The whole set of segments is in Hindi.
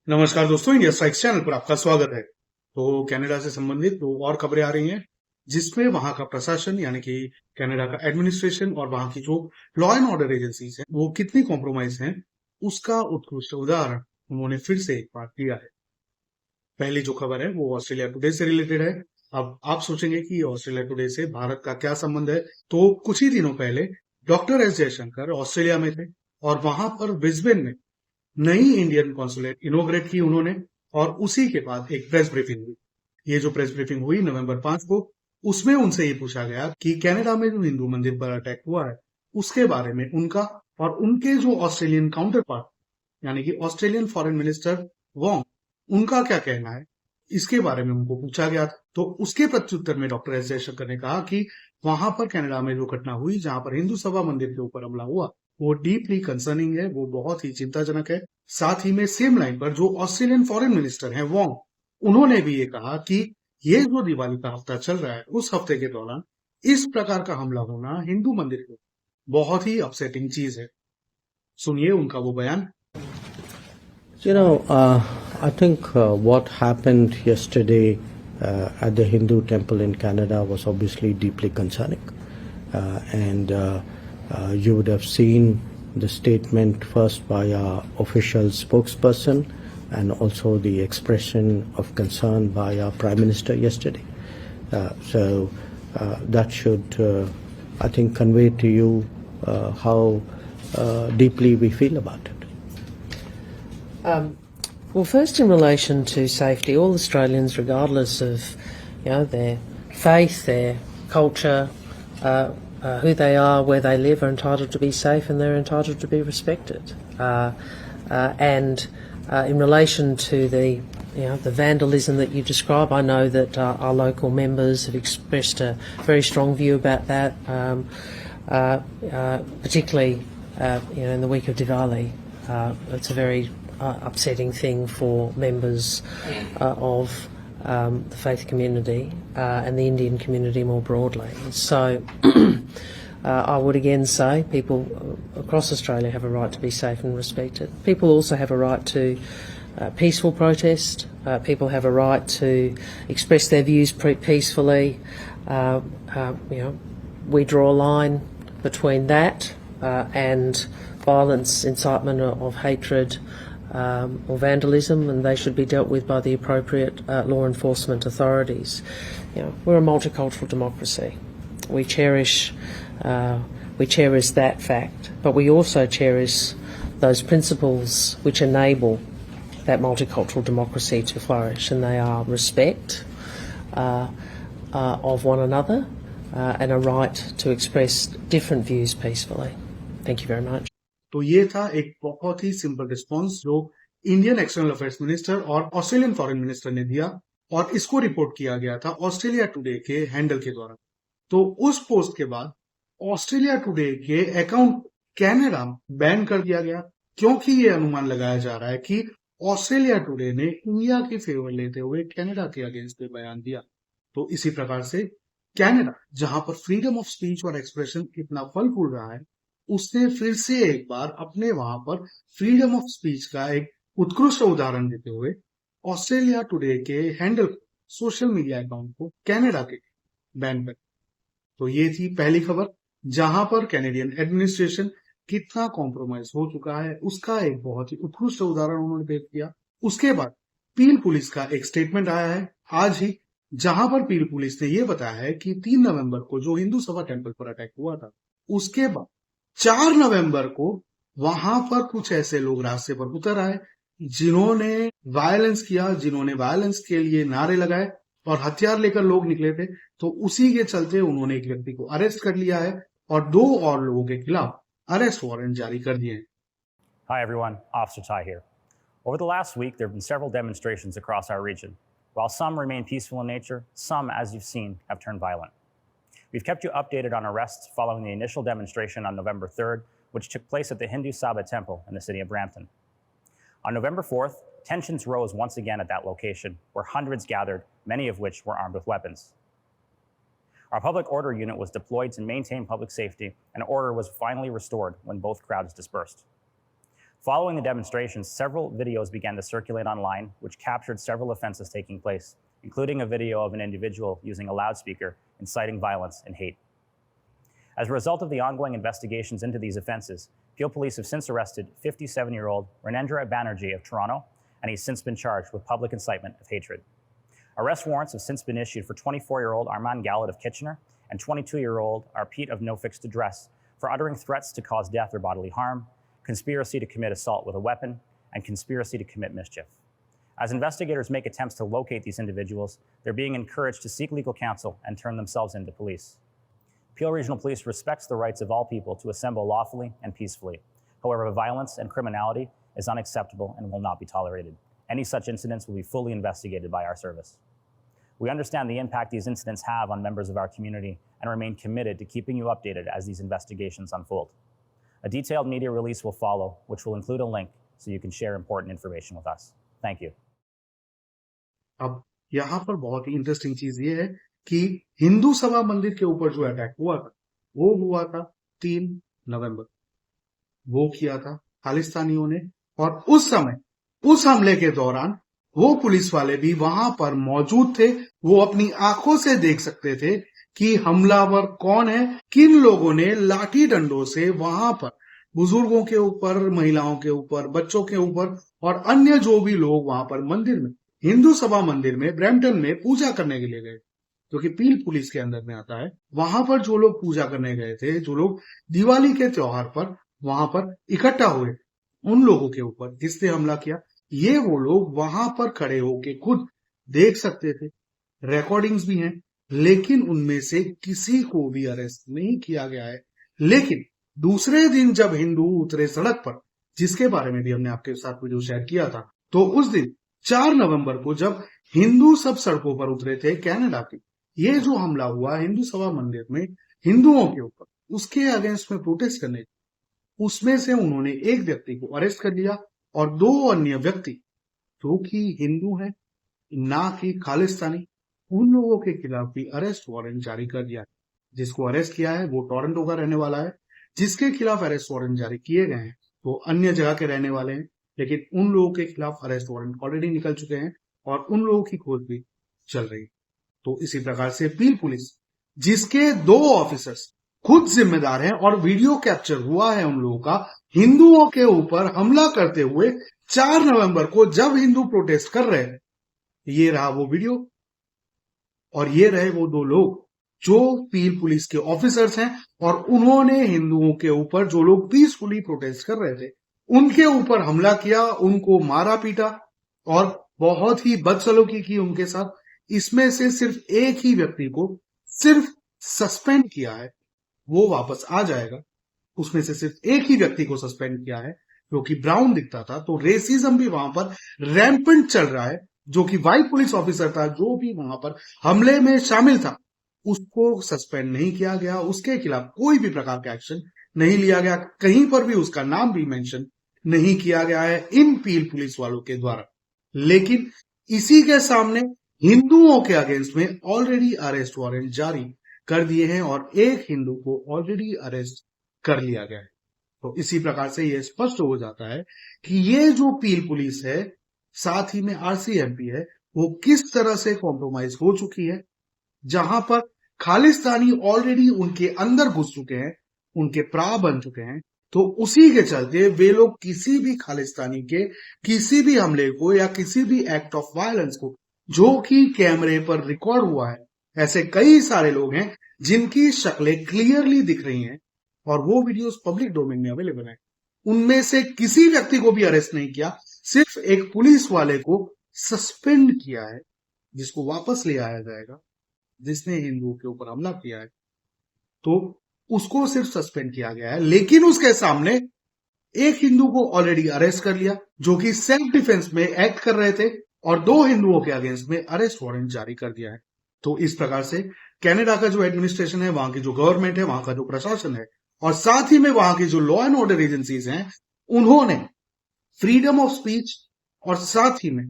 नमस्कार दोस्तों, इंडिया स्ट्राइक्स चैनल पर आपका स्वागत है। तो कनाडा से संबंधित दो और खबरें आ रही हैं जिसमें वहां का प्रशासन यानी कि कनाडा का एडमिनिस्ट्रेशन और वहां की जो लॉ एंड ऑर्डर एजेंसीज हैं वो कितनी कॉम्प्रोमाइज हैं उसका उत्कृष्ट उदाहरण उन्होंने फिर से एक बार दिया है। पहली जो खबर है वो ऑस्ट्रेलिया टुडे से रिलेटेड है। अब आप सोचेंगे कि ऑस्ट्रेलिया टुडे से भारत का क्या संबंध है, तो कुछ ही दिनों पहले डॉक्टर एस जयशंकर ऑस्ट्रेलिया में थे और वहां पर ब्रिस्बेन में नई इंडियन कॉन्सुलेट इनोग्रेट की उन्होंने। और उसी के बाद एक प्रेस ब्रीफिंग हुई। ये जो प्रेस ब्रीफिंग हुई नवंबर 5 को, उसमें उनसे ये पूछा गया कि कनाडा में जो हिंदू मंदिर पर अटैक हुआ है उसके बारे में उनका और उनके जो ऑस्ट्रेलियन काउंटर पार्ट यानी कि ऑस्ट्रेलियन फॉरेन मिनिस्टर वोंग, उनका क्या कहना है, इसके बारे में उनको पूछा गया था। तो उसके प्रत्युत्तर में डॉक्टर एस जयशंकर ने कहा कि वहां पर कनाडा में जो घटना हुई जहां पर हिंदू सभा मंदिर के ऊपर हमला हुआ वो डीपली कंसर्निंग है, वो बहुत ही चिंताजनक है। साथ ही में सेम लाइन पर जो ऑस्ट्रेलियन फॉरेन मिनिस्टर हैं वोंग, उन्होंने भी ये कहा कि ये जो दिवाली का हफ्ता चल रहा है उस हफ्ते के दौरान इस प्रकार का हमला होना हिंदू मंदिर को बहुत ही अपसेटिंग चीज है। सुनिए उनका वो बयान। I think what happened yesterday at the Hindu temple in Canada was obviously deeply concerning. And you would have seen the statement first by our official spokesperson and also the expression of concern by our Prime Minister yesterday. So that should, I think, convey to you how deeply we feel about it. Well, first, in relation to safety, all Australians, regardless of their faith, their culture, who they are, where they live, are entitled to be safe and they're entitled to be respected. And in relation to the vandalism that you describe, I know that our local members have expressed a very strong view about that, particularly in the week of Diwali. It's a very upsetting thing for members of the faith community and the Indian community more broadly. So I would again say people across Australia have a right to be safe and respected. People also have a right to peaceful protest. People have a right to express their views peacefully. We draw a line between that and violence, incitement of hatred or vandalism, and they should be dealt with by the appropriate law enforcement authorities. We're a multicultural democracy. We cherish that fact, but we also cherish those principles which enable that multicultural democracy to flourish, and they are respect of one another and a right to express different views peacefully. Thank you very much. तो ये था एक बहुत ही सिंपल रिस्पांस जो इंडियन एक्सटर्नल अफेयर्स मिनिस्टर और ऑस्ट्रेलियन फॉरेन मिनिस्टर ने दिया, और इसको रिपोर्ट किया गया था ऑस्ट्रेलिया टुडे के हैंडल के द्वारा। तो उस पोस्ट के बाद ऑस्ट्रेलिया टुडे के अकाउंट कनाडा बैन कर दिया गया, क्योंकि ये अनुमान लगाया जा रहा है कि ऑस्ट्रेलिया टुडे ने इंडिया के फेवर लेते हुए कनाडा के अगेंस्ट में बयान दिया। तो इसी प्रकार से कनाडा, जहां पर फ्रीडम ऑफ स्पीच और एक्सप्रेशन इतना फल फूल रहा है, उसने फिर से एक बार अपने वहां पर फ्रीडम ऑफ स्पीच का एक उत्कृष्ट उदाहरण देते हुए ऑस्ट्रेलिया टुडे के हैंडल सोशल मीडिया अकाउंट को कनाडा के बैन कर। तो ये थी पहली खबर जहां पर कैनेडियन एडमिनिस्ट्रेशन कितना कॉम्प्रोमाइज हो चुका है उसका एक बहुत ही उत्कृष्ट उदाहरण उन्होंने पेश किया। उसके बाद पील पुलिस का एक स्टेटमेंट आया है आज ही, जहां पर पील पुलिस ने यह बताया है कि 3 नवंबर को जो हिंदू सभा टेम्पल पर अटैक हुआ था, उसके बाद 4 नवंबर को वहां पर कुछ ऐसे लोग रास्ते पर उतर आए जिन्होंने वायलेंस किया, जिन्होंने वायलेंस के लिए नारे लगाए और हथियार लेकर लोग निकले थे। तो उसी के चलते उन्होंने एक व्यक्ति को अरेस्ट कर लिया है और 2 और लोगों के खिलाफ अरेस्ट वारंट जारी कर दिए हैं। Hi everyone, Officer Ty here. Over the last week, there have been several demonstrations across our region. While some remain peaceful in nature, some, as you've seen, have turned violent. We've kept you updated on arrests following the initial demonstration on November 3rd, which took place at the Hindu Sabha Temple in the city of Brampton. On November 4th, tensions rose once again at that location, where hundreds gathered, many of which were armed with weapons. Our public order unit was deployed to maintain public safety, and order was finally restored when both crowds dispersed. Following the demonstrations, several videos began to circulate online, which captured several offenses taking place, including a video of an individual using a loudspeaker inciting violence and hate. As a result of the ongoing investigations into these offenses, Peel Police have since arrested 57-year-old Ranendra Banerjee of Toronto, and he's since been charged with public incitement of hatred. Arrest warrants have since been issued for 24-year-old Armand Gallat of Kitchener and 22-year-old Arpit of No Fixed Address for uttering threats to cause death or bodily harm, conspiracy to commit assault with a weapon, and conspiracy to commit mischief. As investigators make attempts to locate these individuals, they're being encouraged to seek legal counsel and turn themselves into police. Peel Regional Police respects the rights of all people to assemble lawfully and peacefully. However, violence and criminality is unacceptable and will not be tolerated. Any such incidents will be fully investigated by our service. We understand the impact these incidents have on members of our community and remain committed to keeping you updated as these investigations unfold. A detailed media release will follow, which will include a link so you can share important information with us. Thank you. अब यहाँ पर बहुत ही इंटरेस्टिंग चीज ये है कि हिंदू सभा मंदिर के ऊपर जो अटैक हुआ था वो हुआ था 3 नवंबर। वो किया था खालिस्तानियों ने, और उस समय उस हमले के दौरान वो पुलिस वाले भी वहां पर मौजूद थे। वो अपनी आंखों से देख सकते थे कि हमलावर कौन है, किन लोगों ने लाठी डंडों से वहां पर बुजुर्गों के ऊपर, महिलाओं के ऊपर, बच्चों के ऊपर और अन्य जो भी लोग वहां पर मंदिर में, हिंदू सभा मंदिर में ब्रैम्पटन में पूजा करने के लिए गए, जो कि पील पुलिस के अंदर में आता है। वहां पर जो लोग पूजा करने गए थे, जो लोग दिवाली के त्योहार पर वहां पर इकट्ठा हुए, उन लोगों के ऊपर जिसने हमला किया, ये वो लोग वहां पर खड़े होके खुद देख सकते थे। रिकॉर्डिंग्स भी हैं, लेकिन उनमें से किसी को भी अरेस्ट नहीं किया गया है। लेकिन दूसरे दिन जब हिंदू उतरे सड़क पर, जिसके बारे में भी हमने आपके साथ वीडियो शेयर किया था, तो उस दिन 4 नवंबर को जब हिंदू सब सड़कों पर उतरे थे कनाडा के, ये जो हमला हुआ हिंदू सभा मंदिर में हिंदुओं के ऊपर, उसके अगेंस्ट में प्रोटेस्ट करने, उसमें से उन्होंने एक व्यक्ति को अरेस्ट कर लिया और 2 अन्य व्यक्ति जो कि हिंदू हैं ना कि खालिस्तानी, उन लोगों के खिलाफ भी अरेस्ट वारंट जारी कर दिया। जिसको अरेस्ट किया है वो टोरंटो का रहने वाला है, जिसके खिलाफ अरेस्ट वारंट जारी किए गए हैं वो अन्य जगह के रहने वाले हैं, लेकिन उन लोगों के खिलाफ अरेस्ट वारंट ऑलरेडी निकल चुके हैं और उन लोगों की खोज भी चल रही है। तो इसी प्रकार से पील पुलिस, जिसके 2 ऑफिसर्स खुद जिम्मेदार हैं और वीडियो कैप्चर हुआ है उन लोगों का हिंदुओं के ऊपर हमला करते हुए 4 नवंबर को जब हिंदू प्रोटेस्ट कर रहे हैं, ये रहा वो वीडियो और ये रहे वो 2 लोग जो पील पुलिस के ऑफिसर्स हैं, और उन्होंने हिंदुओं के ऊपर, जो लोग पीसफुली प्रोटेस्ट कर रहे थे, उनके ऊपर हमला किया, उनको मारा पीटा और बहुत ही बदसलूकी की उनके साथ। इसमें से सिर्फ एक ही व्यक्ति को सिर्फ सस्पेंड किया है, वो वापस आ जाएगा। उसमें से सिर्फ एक ही व्यक्ति को सस्पेंड किया है जो कि ब्राउन दिखता था। तो रेसिज्म भी वहां पर रैम्पेंट चल रहा है। जो कि वाइट पुलिस ऑफिसर था, जो भी वहां पर हमले में शामिल था, उसको सस्पेंड नहीं किया गया, उसके खिलाफ कोई भी प्रकार का एक्शन नहीं लिया गया, कहीं पर भी उसका नाम भी मेंशन नहीं किया गया है इन पील पुलिस वालों के द्वारा। लेकिन इसी के सामने हिंदुओं के अगेंस्ट में ऑलरेडी अरेस्ट वारंट जारी कर दिए हैं और एक हिंदू को ऑलरेडी अरेस्ट कर लिया गया है। तो इसी प्रकार से यह स्पष्ट हो जाता है कि ये जो पील पुलिस है, साथ ही में आरसीएमपी है, वो किस तरह से कॉम्प्रोमाइज हो चुकी है। जहां पर खालिस्तानी ऑलरेडी उनके अंदर घुस चुके हैं, उनके प्रा बन चुके हैं, तो उसी के चलते वे लोग किसी भी खालिस्तानी के किसी भी हमले को या किसी भी एक्ट ऑफ वायलेंस को, जो कि कैमरे पर रिकॉर्ड हुआ है, ऐसे कई सारे लोग हैं जिनकी शक्लें क्लियरली दिख रही हैं और वो वीडियोस पब्लिक डोमेन में अवेलेबल है, उनमें से किसी व्यक्ति को भी अरेस्ट नहीं किया, सिर्फ एक पुलिस वाले को सस्पेंड किया है, जिसको वापस ले आया जाएगा, जिसने हिंदुओं के ऊपर हमला किया है, तो उसको सिर्फ सस्पेंड किया गया है। लेकिन उसके सामने एक हिंदू को ऑलरेडी अरेस्ट कर लिया, जो कि सेल्फ डिफेंस में एक्ट कर रहे थे, और 2 हिंदुओं के अगेंस्ट में अरेस्ट वारंट जारी कर दिया है। तो इस प्रकार से कनाडा का जो एडमिनिस्ट्रेशन है, वहां की जो गवर्नमेंट है, वहां का जो प्रशासन है, और साथ ही में वहां की जो लॉ एंड ऑर्डर एजेंसीज हैं, उन्होंने फ्रीडम ऑफ स्पीच और साथ ही में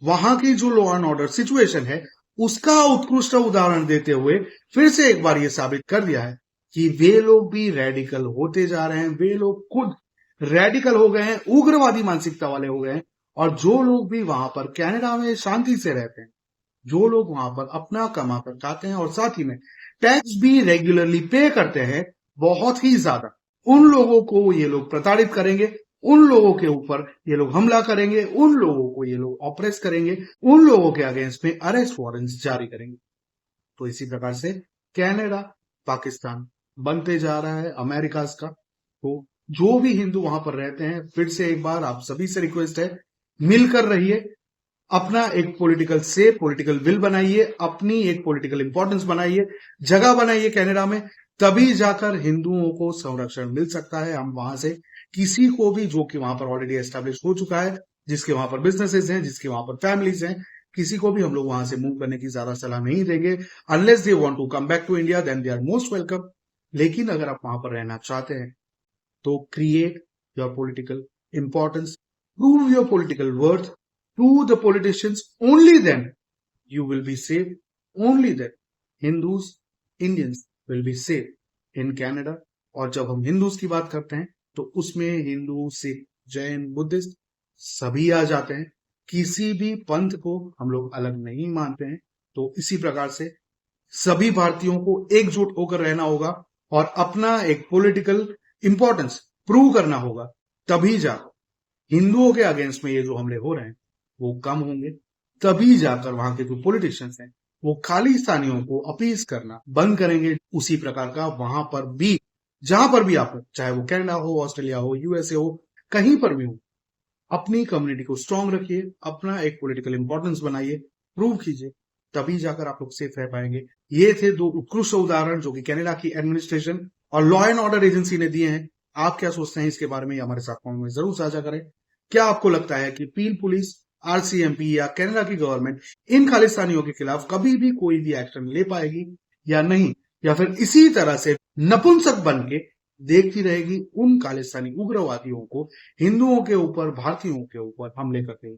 वहां की जो लॉ एंड ऑर्डर सिचुएशन है, उसका उत्कृष्ट उदाहरण देते हुए फिर से एक बार ये साबित कर दिया है कि वे लोग भी रेडिकल होते जा रहे हैं। वे लोग खुद रेडिकल हो गए हैं, उग्रवादी मानसिकता वाले हो गए हैं। और जो लोग भी वहां पर कनाडा में शांति से रहते हैं, जो लोग वहां पर अपना कमा कर खाते हैं और साथ ही में टैक्स भी रेगुलरली पे करते हैं, बहुत ही ज्यादा, उन लोगों को ये लोग प्रताड़ित करेंगे, उन लोगों के ऊपर ये लोग हमला करेंगे, उन लोगों को ये लोग ऑपरेस करेंगे, उन लोगों के अगेंस्ट में अरेस्ट वारंट्स जारी करेंगे। तो इसी प्रकार से कनाडा पाकिस्तान बनते जा रहा है अमेरिका का। तो जो भी हिंदू वहां पर रहते हैं, फिर से एक बार आप सभी से रिक्वेस्ट है, मिलकर रहिए, अपना एक पॉलिटिकल विल बनाइए, अपनी एक पॉलिटिकल इंपॉर्टेंस बनाइए, जगह बनाइए कनाडा में, तभी जाकर हिंदुओं को संरक्षण मिल सकता है। हम वहां से किसी को भी जो कि वहां पर ऑलरेडी एस्टेब्लिश हो चुका है, जिसके वहां पर बिजनेसेस हैं, जिसके वहां पर फैमिलीज हैं, किसी को भी हम लोग वहां से मूव करने की ज्यादा सलाह नहीं देंगे। Unless they want to come back to India, then they are most welcome. लेकिन अगर आप वहां पर रहना चाहते हैं तो create your political importance, prove your political worth to the politicians. Only then you will be safe. Only then Hindus, Indians will be safe in Canada. और जब हम हिंदूज की बात करते हैं तो उसमें हिंदू, सिख, जैन, बुद्धिस्ट सभी आ जाते हैं। किसी भी पंथ को हम लोग अलग नहीं मानते हैं। तो इसी प्रकार से सभी भारतीयों को एकजुट होकर रहना होगा और अपना एक पॉलिटिकल इंपॉर्टेंस प्रूव करना होगा, तभी जाकर हिंदुओं के अगेंस्ट में ये जो हमले हो रहे हैं वो कम होंगे। तभी जाकर वहां के जो पॉलिटिशियंस हैं वो खालिस्तानियों को अपीज करना बंद करेंगे। उसी प्रकार का वहां पर भी, जहां पर भी आप हो, चाहे वो कनाडा हो, ऑस्ट्रेलिया हो, यूएसए हो, कहीं पर भी हो, अपनी कम्युनिटी को स्ट्रांग रखिए, अपना एक पॉलिटिकल इंपॉर्टेंस बनाइए, प्रूव कीजिए, तभी जाकर आप लोग सेफ रह पाएंगे। ये थे दो उत्कृष्ट उदाहरण जो कि कनाडा की एडमिनिस्ट्रेशन और लॉ एंड ऑर्डर एजेंसी ने दिए हैं। आप क्या सोचते हैं इसके बारे में, हमारे साथ कमेंट में जरूर साझा करें। क्या आपको लगता है कि पील पुलिस, आरसीएमपी या कनाडा की गवर्नमेंट इन खालिस्तानियों के खिलाफ कभी भी कोई भी एक्शन ले पाएगी या नहीं, या फिर इसी तरह से नपुंसक बन के देखती रहेगी उन खालिस्तानी उग्रवादियों को हिंदुओं के ऊपर, भारतीयों के ऊपर हमले करते?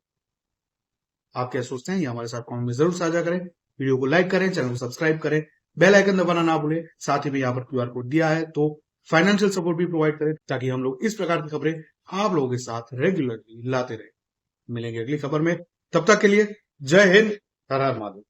आप क्या सोचते हैं ये हमारे साथ कमेंट में जरूर साझा करें। वीडियो को लाइक करें, चैनल को सब्सक्राइब करें, बेल आइकन दबाना ना भूलें। साथ ही में यहाँ पर क्यूआर कोड दिया है, तो फाइनेंशियल सपोर्ट भी प्रोवाइड करें ताकि हम लोग इस प्रकार की खबरें आप लोगों के साथ रेगुलरली लाते रहे। मिलेंगे अगली खबर में, तब तक के लिए जय हिंद, हर हर महादेव।